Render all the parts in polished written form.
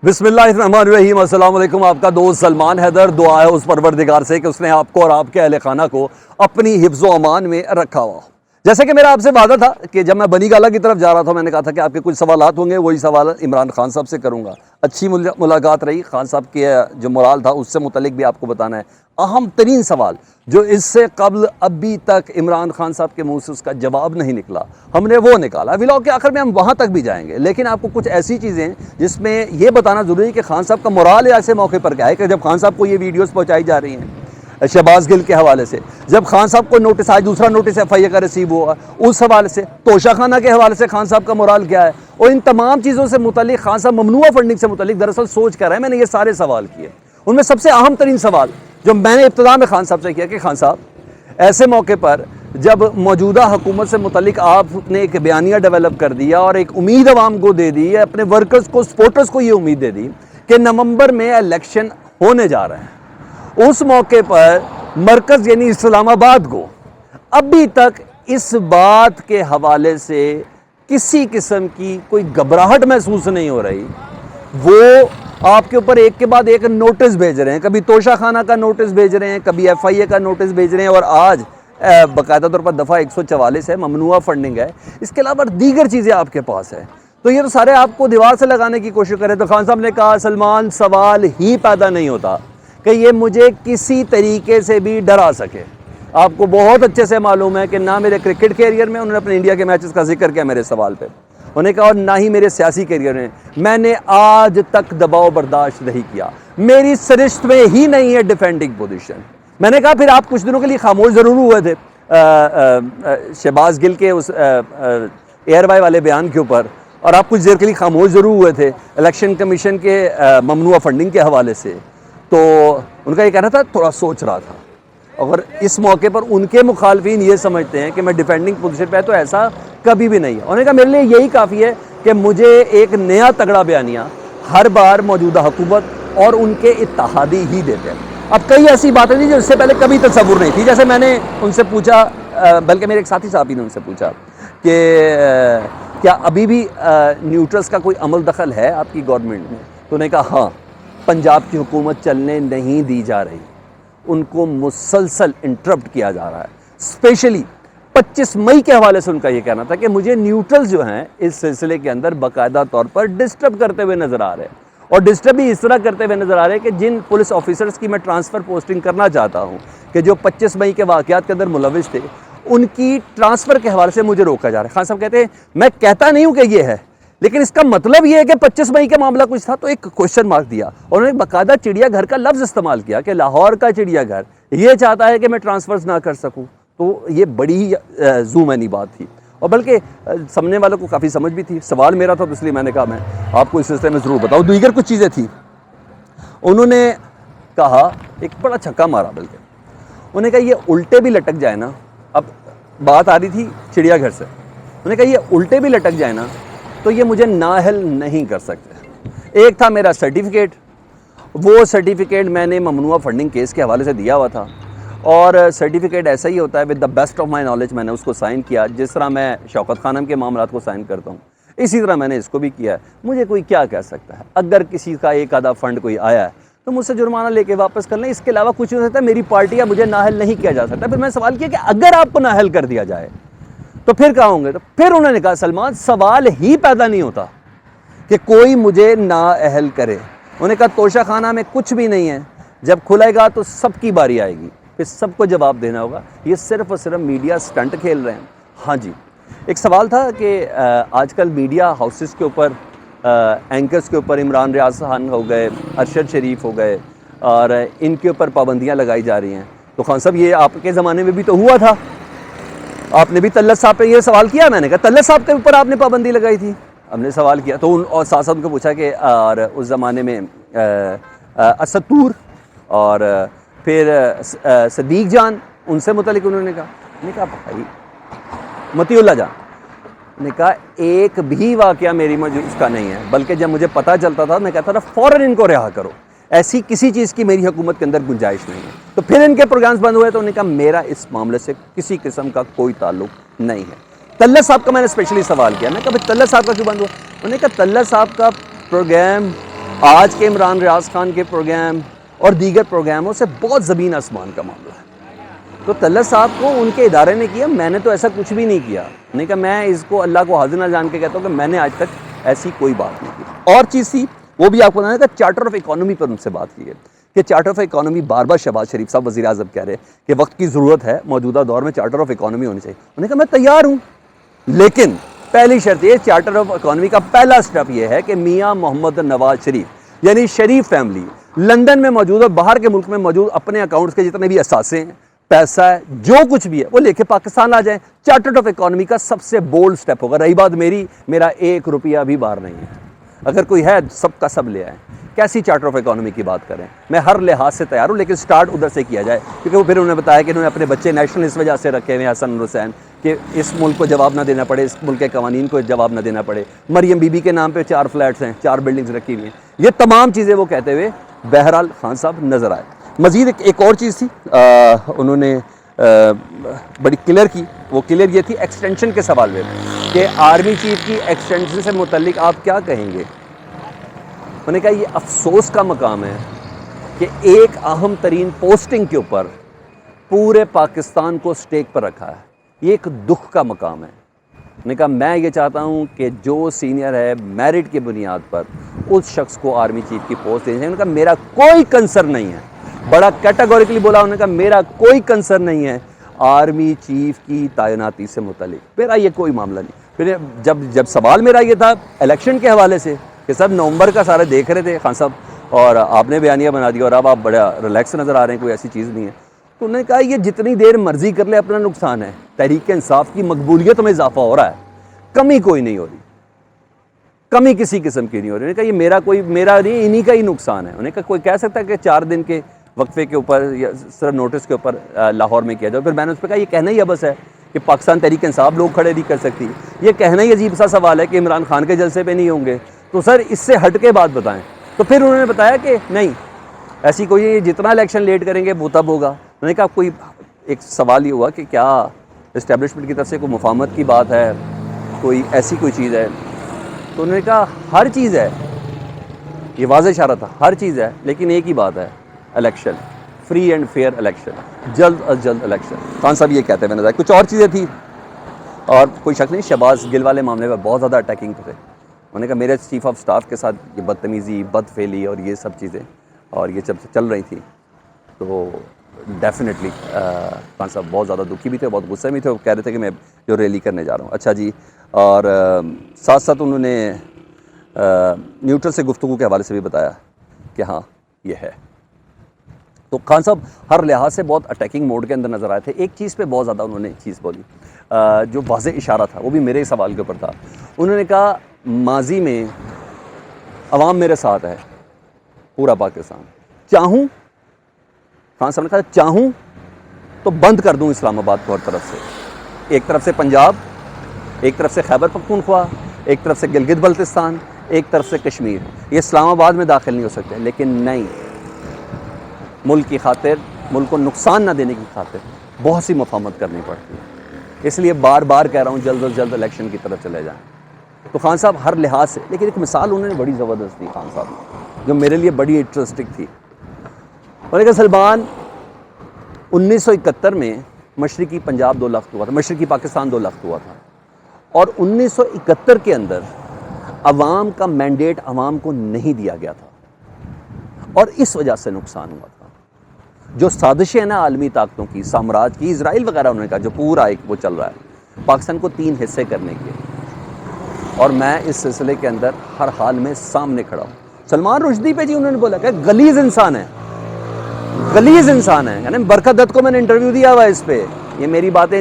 بسم اللہ الرحمن الرحیم۔ السلام علیکم۔ آپ کا دوست سلمان حیدر۔ دعا ہے اس پروردگار سے کہ اس نے آپ کو اور آپ کے اہل خانہ کو اپنی حفظ و امان میں رکھا ہوا۔ جیسے کہ میرا آپ سے وعدہ تھا کہ جب میں بنی گالہ کی طرف جا رہا تھا، میں نے کہا تھا کہ آپ کے کچھ سوالات ہوں گے، وہی سوال عمران خان صاحب سے کروں گا۔ اچھی ملاقات رہی، خان صاحب کے جو مورال تھا اس سے متعلق بھی آپ کو بتانا ہے۔ اہم ترین سوال جو اس سے قبل ابھی تک عمران خان صاحب کے منہ سے اس کا جواب نہیں نکلا، ہم نے وہ نکالا۔ ولاگ کے آخر میں ہم وہاں تک بھی جائیں گے، لیکن آپ کو کچھ ایسی چیزیں جس میں یہ بتانا ضروری ہے کہ خان صاحب کا مورال ایسے موقع پر کیا ہے کہ جب خان صاحب کو یہ ویڈیوز پہنچائی جا رہی ہیں شہباز گل کے حوالے سے، جب خان صاحب کو نوٹس آج دوسرا نوٹس ایف آئی اے کا ریسیو ہوا اس حوالے سے، توشہ خانہ کے حوالے سے خان صاحب کا مورال کیا ہے، اور ان تمام چیزوں سے متعلق خان صاحب ممنوعہ فنڈنگ سے متعلق دراصل سوچ کر رہے ہیں۔ میں نے یہ سارے سوال کیے، ان میں سب سے اہم ترین سوال جو میں نے ابتدا میں خان صاحب سے کیا کہ خان صاحب ایسے موقع پر جب موجودہ حکومت سے متعلق آپ نے ایک بیانیہ ڈیولپ کر دیا اور ایک امید عوام کو دے دی، اپنے ورکرز کو، سپورٹرز کو یہ امید دے دی کہ نومبر میں الیکشن ہونے جا رہے ہیں، اس موقع پر مرکز یعنی اسلام آباد کو ابھی تک اس بات کے حوالے سے کسی قسم کی کوئی گھبراہٹ محسوس نہیں ہو رہی۔ وہ آپ کے اوپر ایک کے بعد ایک نوٹس بھیج رہے ہیں، کبھی توشہ خانہ کا نوٹس بھیج رہے ہیں، کبھی ایف آئی اے کا نوٹس بھیج رہے ہیں، اور آج باقاعدہ طور پر دفعہ 144 ہے، ممنوعہ فنڈنگ ہے، اس کے علاوہ دیگر چیزیں آپ کے پاس ہیں۔ تو یہ تو سارے آپ کو دیوار سے لگانے کی کوشش کرے۔ تو خان صاحب نے کہا سلمان سوال ہی پیدا نہیں ہوتا کہ یہ مجھے کسی طریقے سے بھی ڈرا سکے۔ آپ کو بہت اچھے سے معلوم ہے کہ نہ میرے کرکٹ کیریئر میں، انہوں نے اپنے انڈیا کے میچز کا ذکر کیا میرے سوال پہ، انہوں نے کہا، اور نہ ہی میرے سیاسی کیریئر میں نے آج تک دباؤ برداشت نہیں کیا، میری سرشت میں ہی نہیں ہے ڈیفینڈنگ پوزیشن۔ میں نے کہا پھر آپ کچھ دنوں کے لیے خاموش ضرور ہوئے تھے شہباز گل کے اس ایئر وائی والے بیان کے اوپر، اور آپ کچھ دیر کے لیے خاموش ضرور ہوئے تھے الیکشن کمیشن کے ممنوعہ فنڈنگ کے حوالے سے، تو ان کا یہ کہنا تھا تھوڑا سوچ رہا تھا۔ اگر اس موقع پر ان کے مخالفین یہ سمجھتے ہیں کہ میں ڈیفینڈنگ پوزیشن پہ ہے، تو ایسا کبھی بھی نہیں ہے۔ انہوں نے کہا میرے لیے یہی کافی ہے کہ مجھے ایک نیا تگڑا بیانیہ ہر بار موجودہ حکومت اور ان کے اتحادی ہی دیتے ہیں۔ اب کئی ایسی باتیں تھیں جو اس سے پہلے کبھی تصور نہیں تھی، جیسے میں نے ان سے پوچھا، بلکہ میرے ایک ساتھی صاحب نے ان سے پوچھا کہ کیا ابھی بھی نیوٹرلز کا کوئی عمل دخل ہے آپ کی گورنمنٹ میں؟ تو انہوں نے کہا ہاں، پنجاب کی حکومت چلنے نہیں دی جا رہی، ان کو مسلسل انٹرپٹ کیا جا رہا ہے۔ اسپیشلی 25 مئی کے حوالے سے ان کا یہ کہنا تھا کہ مجھے نیوٹرل جو ہیں اس سلسلے کے اندر باقاعدہ طور پر ڈسٹرب کرتے ہوئے نظر آ رہے ہیں، اور ڈسٹرب بھی اس طرح کرتے ہوئے نظر آ رہے ہیں کہ جن پولیس آفیسرز کی میں ٹرانسفر پوسٹنگ کرنا چاہتا ہوں کہ جو 25 مئی کے واقعات کے اندر ملوث تھے، ان کی ٹرانسفر کے حوالے سے مجھے روکا جا رہا ہے۔ خان صاحب کہتے ہیں میں کہتا نہیں ہوں کہ یہ ہے، لیکن اس کا مطلب یہ ہے کہ 25 مئی کا معاملہ کچھ تھا، تو ایک کوشچن مارک دیا، اور انہوں نے باقاعدہ چڑیا گھر کا لفظ استعمال کیا کہ لاہور کا چڑیا گھر یہ چاہتا ہے کہ میں ٹرانسفرز نہ کر سکوں۔ تو یہ بڑی ہی زوم اینی بات تھی، اور بلکہ سمجھنے والوں کو کافی سمجھ بھی تھی۔ سوال میرا تھا تو اس لیے میں نے کہا میں آپ کو اس سلسلے میں ضرور بتاؤں۔ دیگر کچھ چیزیں تھیں، انہوں نے کہا ایک بڑا چھکا مارا، بلکہ انہوں نے کہا یہ الٹے بھی لٹک جائے نا، اب بات آ رہی تھی چڑیا گھر سے، انہوں نے کہا یہ الٹے بھی لٹک جائے نا تو یہ مجھے نااہل نہیں کر سکتے۔ ایک تھا میرا سرٹیفکیٹ، وہ سرٹیفکیٹ میں نے ممنوعہ فنڈنگ کیس کے حوالے سے دیا ہوا تھا، اور سرٹیفکیٹ ایسا ہی ہوتا ہے، with the best of my knowledge میں نے اس کو سائن کیا، جس طرح میں شوکت خانم کے معاملات کو سائن کرتا ہوں اسی طرح میں نے اس کو بھی کیا ہے۔ مجھے کوئی کیا کہہ سکتا ہے؟ اگر کسی کا ایک آدھا فنڈ کوئی آیا ہے تو مجھ سے جرمانہ لے کے واپس کر لیں، اس کے علاوہ کچھ نہیں ہو سکتا۔ میری پارٹی یا مجھے نااہل نہیں کیا جا سکتا۔ پھر میں سوال کیا کہ اگر آپ کو نااہل کر دیا جائے تو پھر کہا ہوں گے؟ تو پھر انہوں نے کہا سلمان سوال ہی پیدا نہیں ہوتا کہ کوئی مجھے نااہل کرے۔ انہوں نے کہا توشہ خانہ میں کچھ بھی نہیں ہے، جب کھلے گا تو سب کی باری آئے گی، پھر سب کو جواب دینا ہوگا۔ یہ صرف اور صرف میڈیا سٹنٹ کھیل رہے ہیں۔ ہاں جی، ایک سوال تھا کہ آج کل میڈیا ہاؤسز کے اوپر، اینکرز کے اوپر عمران ریاض خان ہو گئے، ارشد شریف ہو گئے، اور ان کے اوپر پابندیاں لگائی جا رہی ہیں۔ تو خان صاحب یہ آپ کے زمانے میں بھی تو ہوا تھا، آپ نے بھی طلعت صاحب پہ یہ سوال کیا۔ میں نے کہا طلعت صاحب کے اوپر آپ نے پابندی لگائی تھی، ہم نے سوال کیا تو اور ساتھ ساتھ کو پوچھا کہ اور اس زمانے میں اسد طور اور پھر صدیق جان، ان سے متعلق انہوں نے کہا بھائی مطیع اللہ جان نے کہا ایک بھی واقعہ میری اس کا نہیں ہے، بلکہ جب مجھے پتہ چلتا تھا میں کہتا تھا فوراً ان کو رہا کرو، ایسی کسی چیز کی میری حکومت کے اندر گنجائش نہیں ہے۔ تو پھر ان کے پروگرامز بند ہوئے تو انہوں نے کہا میرا اس معاملے سے کسی قسم کا کوئی تعلق نہیں ہے۔ طلعت صاحب کا میں نے اسپیشلی سوال کیا، میں نے کہا طلعت صاحب کا کیوں بند ہوا؟ انہوں نے کہا طلعت صاحب کا پروگرام آج کے عمران ریاض خان کے پروگرام اور دیگر پروگراموں سے بہت زمین آسمان کا معاملہ ہے. تو طلعت صاحب کو ان کے ادارے نے کیا, میں نے تو ایسا کچھ بھی نہیں کیا. نہیں کہ میں اس کو اللہ کو حاضر نہ جان کے کہتا ہوں کہ میں نے آج تک ایسی کوئی بات نہیں کی. اور چیز تھی وہ بھی آپ کو بتانا تھا, چارٹر آف اکانومی پر ان سے بات کی ہے کہ چارٹر آف اکانومی بار بار شہباز شریف صاحب وزیر اعظم کہہ رہے کہ وقت کی ضرورت ہے, موجودہ دور میں چارٹر آف اکانومی ہونی چاہیے. انہوں نے کہا میں تیار ہوں, لیکن پہلی شرط یہ چارٹر آف اکانومی کا پہلا سٹیپ یہ ہے کہ میاں محمد نواز شریف یعنی شریف فیملی لندن میں موجود اور باہر کے ملک میں موجود اپنے اکاؤنٹس کے جتنے بھی اثاثے ہیں, پیسہ ہے, جو کچھ بھی ہے وہ لے کے پاکستان آ جائیں. چارٹر آف اکانومی کا سب سے بولڈ سٹیپ ہوگا. رہی بات میرا 1 روپیہ بھی باہر نہیں ہے, اگر کوئی ہے سب کا سب لے آئیں. کیسی چارٹر آف اکانومی کی بات کریں, میں ہر لحاظ سے تیار ہوں, لیکن سٹارٹ ادھر سے کیا جائے. کیونکہ وہ پھر انہوں نے بتایا کہ انہوں نے اپنے بچے نیشنل اس وجہ سے رکھے ہوئے حسن حسین کہ اس ملک کو جواب نہ دینا پڑے, اس ملک کے قوانین کو جواب نہ دینا پڑے. مریم بی بی کے نام پہ 4 فلیٹس ہیں, 4 بلڈنگز رکھی ہوئی ہیں. یہ تمام چیزیں وہ کہتے ہوئے بہرحال خان صاحب نظر آئے. مزید ایک اور چیز تھی انہوں نے بڑی کلیئر کی, وہ کلیئر یہ تھی ایکسٹینشن کے سوال میں کہ آرمی چیف کی ایکسٹینشن سے متعلق آپ کیا کہیں گے. میں نے کہا یہ افسوس کا مقام ہے کہ ایک اہم ترین پوسٹنگ کے اوپر پورے پاکستان کو سٹیک پر رکھا ہے. یہ ایک دکھ کا مقام ہے. میں نے کہا میں یہ چاہتا ہوں کہ جو سینئر ہے میرٹ کی بنیاد پر اس شخص کو آرمی چیف کی پوسٹ دینی چاہیے. انہوں نے کہا میرا کوئی کنسرن نہیں ہے, بڑا کیٹیگوریکلی بولا انہوں نے کہا میرا کوئی کنسرن نہیں ہے آرمی چیف کی تعیناتی سے متعلق, میرا یہ کوئی معاملہ نہیں. پھر جب سوال میرا یہ تھا الیکشن کے حوالے سے کہ سب نومبر کا سارے دیکھ رہے تھے خان صاحب, اور آپ نے بیانیہ بنا دیا اور اب آپ بڑا ریلیکس نظر آ رہے ہیں, کوئی ایسی چیز نہیں ہے. تو انہوں نے کہا یہ جتنی دیر مرضی کر لے اپنا نقصان ہے, تحریک انصاف کی مقبولیت میں اضافہ ہو رہا ہے, کمی کوئی نہیں ہو رہی, کمی کسی قسم کی نہیں ہو رہی. انہوں نے کہا یہ میرا نہیں, انہی کا ہی نقصان ہے. انہوں نے کہا کوئی کہہ سکتا ہے کہ 4 دن کے وقفے کے اوپر یا صرف نوٹس کے اوپر لاہور میں کیا جائے. پھر میں نے اس پہ کہا یہ کہنا ہی بس ہے کہ پاکستان تحریک انصاف لوگ کھڑے نہیں کر سکتی. یہ کہنا ہی عجیب سا سوال ہے کہ عمران خان کے جلسے پہ نہیں ہوں گے. تو سر اس سے ہٹ کے بات بتائیں. تو پھر انہوں نے بتایا کہ نہیں ایسی کوئی, جتنا الیکشن لیٹ کریں گے وہ تب ہوگا. انہوں نے کہا کوئی ایک سوال یہ ہوا کہ کیا اسٹیبلشمنٹ کی طرف سے کوئی مفاہمت کی بات ہے, کوئی ایسی کوئی چیز ہے. تو انہوں نے کہا ہر چیز ہے, یہ واضح اشارہ تھا, ہر چیز ہے, لیکن ایک ہی بات ہے election, free and fair election, جلد از جلد الیکشن. خان صاحب یہ کہتے ہوئے نظر آئے. کچھ اور چیزیں تھیں اور کوئی شک نہیں شہباز گل والے معاملے میں بہت زیادہ اٹیکنگ تھے. انہوں نے کہا میرے چیف آف سٹاف کے ساتھ یہ بدتمیزی, بد فعلی اور یہ سب چیزیں اور یہ جب چل رہی تھیں تو ڈیفینیٹلی خان صاحب بہت زیادہ دکھی بھی تھے, بہت غصے بھی تھے. وہ کہہ رہے تھے کہ میں جو ریلی کرنے جا رہا ہوں. اچھا جی, اور ساتھ ساتھ انہوں نے نیوٹرل سے گفتگو کے حوالے سے بھی بتایا کہ ہاں یہ ہے. تو خان صاحب ہر لحاظ سے بہت اٹیکنگ موڈ کے اندر نظر آئے تھے. ایک چیز پہ بہت زیادہ انہوں نے چیز بولی جو واضح اشارہ تھا, وہ بھی میرے سوال کے اوپر تھا. انہوں نے کہا ماضی میں عوام میرے ساتھ ہے, پورا پاکستان, چاہوں خان صاحب نے کہا چاہوں تو بند کر دوں اسلام آباد کو ہر طرف سے, ایک طرف سے پنجاب, ایک طرف سے خیبر پختونخوا, ایک طرف سے گلگت بلتستان, ایک طرف سے کشمیر. یہ اسلام آباد میں داخل نہیں ہو سکتے, لیکن نہیں, ملک کی خاطر, ملک کو نقصان نہ دینے کی خاطر بہت سی مفاہمت کرنی پڑتی ہے. اس لیے بار بار کہہ رہا ہوں جلد از جلد الیکشن کی طرف چلے جائیں. تو خان صاحب ہر لحاظ سے, لیکن ایک مثال انہوں نے بڑی زبردست دی خان صاحب نے جو میرے لیے بڑی انٹرسٹنگ تھی. انہوں نے کہا سلمان 1971 میں مشرقی پنجاب 2 لخت ہوا تھا, مشرقی پاکستان 2 لخت ہوا تھا, اور 1971 کے اندر عوام کا مینڈیٹ عوام کو نہیں دیا گیا تھا اور اس وجہ سے نقصان ہوا تھا. جو سازشیں ہیں نا عالمی طاقتوں کی, سامراج کی, اسرائیل وغیرہ, انہوں نے کہا جو پورا ایک وہ چل رہا ہے پاکستان کو 3 حصے کرنے کے, اور میں اس سلسلے کے اندر ہر حال میں سامنے کھڑا ہوں. سلمان رشدی پہ جی انہوں نے بولا کہ غلیظ انسان ہے, غلیظ انسان ہے. یعنی برکت دت کو میں نے انٹرویو دیا ہوا اس پہ, یہ میری باتیں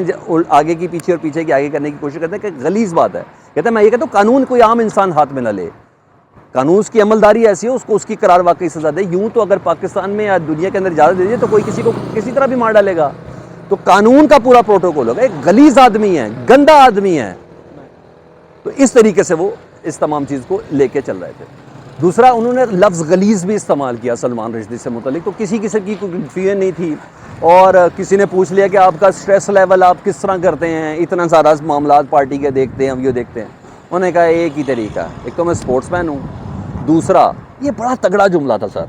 آگے کی پیچھے اور پیچھے کی آگے کرنے کی کوشش کرتے ہیں کہ غلیظ بات ہے. کہتے ہیں میں یہ کہتا ہوں قانون کوئی عام انسان ہاتھ میں نہ لے, قانون کی عملداری ایسی ہے اس کو اس کی قرار واقعی سزا دے. یوں تو اگر پاکستان میں یا دنیا کے اندر اجازت دے دیے تو کوئی کسی کو کسی طرح بھی مار ڈالے گا. تو قانون کا پورا پروٹوکول ہوگا. ایک غلیظ آدمی ہے, گندا آدمی ہے. تو اس طریقے سے وہ اس تمام چیز کو لے کے چل رہے تھے. دوسرا انہوں نے لفظ غلیظ بھی استعمال کیا سلمان رشدی سے متعلق, تو کسی قسم کی کوئی کنفیوژن نہیں تھی. اور کسی نے پوچھ لیا کہ آپ کا سٹریس لیول آپ کس طرح کرتے ہیں, اتنا سارا معاملات پارٹی کے دیکھتے ہیں, ہم یہ دیکھتے ہیں. انہوں نے کہا ایک ہی طریقہ ہے, ایک تو میں سپورٹس مین ہوں, دوسرا یہ بڑا تگڑا جملہ تھا سر.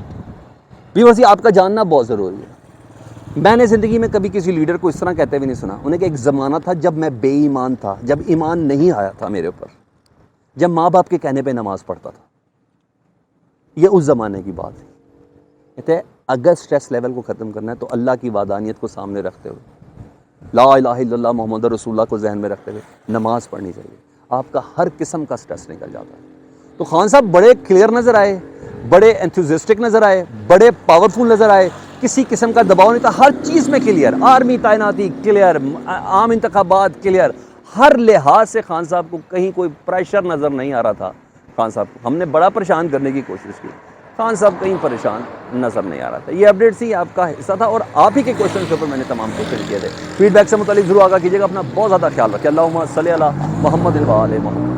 ویورز، آپ کا جاننا بہت ضروری ہے. میں نے زندگی میں کبھی کسی لیڈر کو اس طرح کہتے ہوئے نہیں سنا. انہیں کہ ایک زمانہ تھا جب میں بے ایمان تھا، جب ایمان نہیں آیا تھا میرے اوپر، جب ماں باپ کے کہنے پہ نماز پڑھتا تھا. یہ اس زمانے کی بات ہے. کہتے ہیں اگر سٹریس لیول کو ختم کرنا ہے تو اللہ کی وحدانیت کو سامنے رکھتے ہوئے، لا الہ الا اللہ محمد رسول اللہ کو ذہن میں رکھتے ہوئے نماز پڑھنی چاہیے. آپ کا ہر قسم کا سٹریس نکل جاتا ہے. تو خان صاحب بڑے کلیئر نظر آئے، بڑے انتھوزسٹک نظر آئے، بڑے پاورفل نظر آئے. کسی قسم کا دباؤ نہیں تھا، ہر چیز میں کلیئر. آرمی تعیناتی کلیئر، عام انتخابات کلیئر. ہر لحاظ سے خان صاحب کو کہیں کوئی پریشر نظر نہیں آ رہا تھا. خان صاحب کو ہم نے بڑا پریشان کرنے کی کوشش کی، خان صاحب کہیں پریشان نظر نہیں آ رہا تھا. یہ اپڈیٹ سی آپ کا حصہ تھا اور آپ ہی کے کوشچن کے اوپر میں نے تمام کوشچن کیے تھے. فیڈ بیک سے متعلق ضرور آگاہ کیجیے گا. اپنا بہت زیادہ خیال رکھیں. اللہم صلی علی محمد و آل محمد.